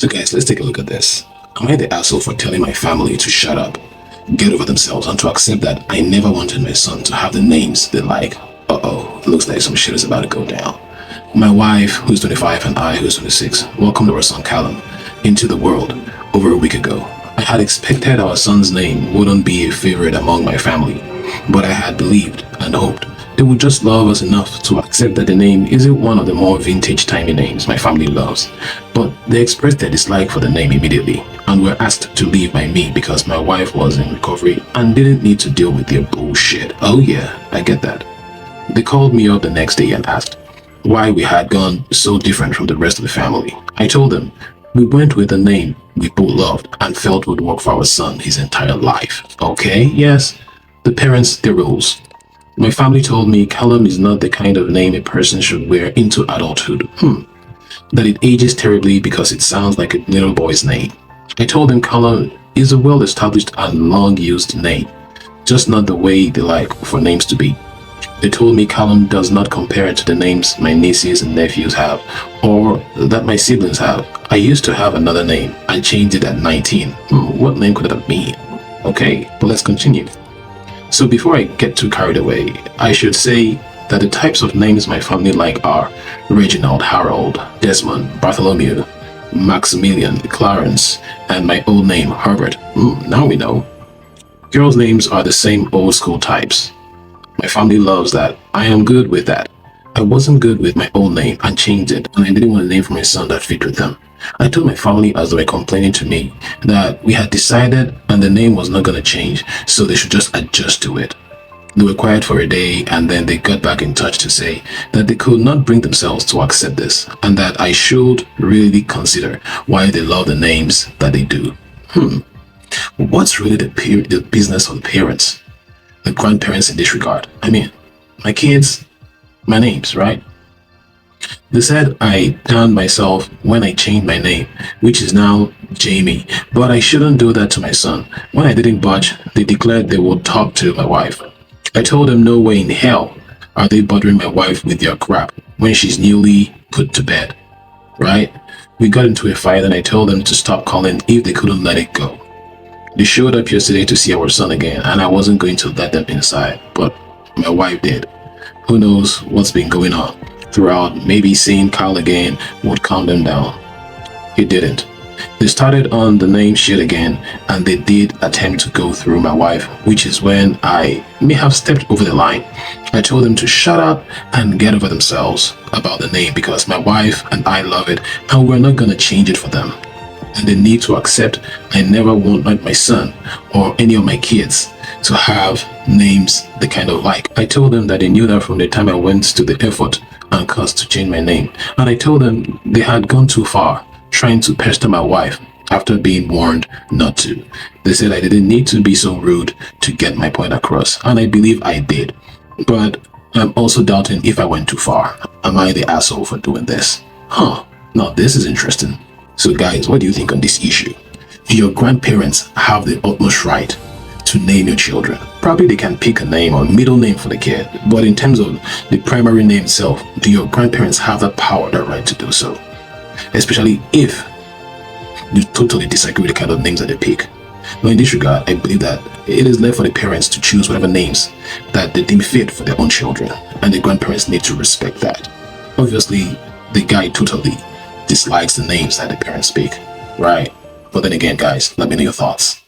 So guys, let's take a look at this. Am I the asshole for telling my family to shut up, get over themselves, and to accept that I never wanted my son to have the names they like? Uh-oh, looks like some shit is about to go down. My wife, who's 25, and I, who's 26, welcomed our son Callum into the world over a week ago. I had expected our son's name wouldn't be a favorite among my family, but I had believed and hoped they would just love us enough to accept that the name isn't one of the more vintage timey names my family loves. But they expressed their dislike for the name immediately and were asked to leave by me because my wife was in recovery and didn't need to deal with their bullshit. Oh yeah, I get that. They called me up the next day and asked why we had gone so different from the rest of the family. I told them we went with a name we both loved and felt would work for our son his entire life. Okay, yes, the parents, their rules. My family told me Callum is not the kind of name a person should wear into adulthood. That it ages terribly because it sounds like a little boy's name. I told them Callum is a well-established and long-used name, just not the way they like for names to be. They told me Callum does not compare to the names my nieces and nephews have, or that my siblings have. I used to have another name and changed it at 19. What name could it have been? Okay, but let's continue. So before I get too carried away, I should say that the types of names my family like are Reginald, Harold, Desmond, Bartholomew, Maximilian, Clarence, and my old name, Herbert. Now we know. Girls' names are the same old school types. My family loves that. I am good with that. I wasn't good with my old name and changed it, and I didn't want a name for my son that fit with them. I told my family as they were complaining to me that we had decided and the name was not going to change, so they should just adjust to it. They were quiet for a day and then they got back in touch to say that they could not bring themselves to accept this and that I should really consider why they love the names that they do. What's really the business of the parents, the grandparents in this regard? I mean, my kids, my names, right? They said I turned myself when I changed my name, which is now Jamie, but I shouldn't do that to my son. When I didn't budge, they declared they would talk to my wife. I told them no way in hell are they bothering my wife with their crap when she's newly put to bed, right? We got into a fight and I told them to stop calling if they couldn't let it go. They showed up yesterday to see our son again and I wasn't going to let them inside, but my wife did. Who knows what's been going on throughout. Maybe seeing Kyle again would calm them down. It didn't. They started on the name shit again and they did attempt to go through my wife, which is when I may have stepped over the line. I told them to shut up and get over themselves about the name because my wife and I love it and we're not gonna change it for them. And they need to accept I never want my son or any of my kids to have names they kind of like. I told them that they knew that from the time I went to the effort and cost to change my name. And I told them they had gone too far, trying to pester my wife after being warned not to. They said I didn't need to be so rude to get my point across, and I believe I did. But I'm also doubting if I went too far. Am I the asshole for doing this? Now this is interesting. So guys, what do you think on this issue? Do your grandparents have the utmost right to name your children? Probably they can pick a name or middle name for the kid, but in terms of the primary name itself, do your grandparents have the power, the right to do so? Especially if you totally disagree with the kind of names that they pick. Now in this regard, I believe that it is left for the parents to choose whatever names that they deem fit for their own children, and the grandparents need to respect that. Obviously, the guy totally dislikes the names that the parents pick, right? But then again, guys, let me know your thoughts.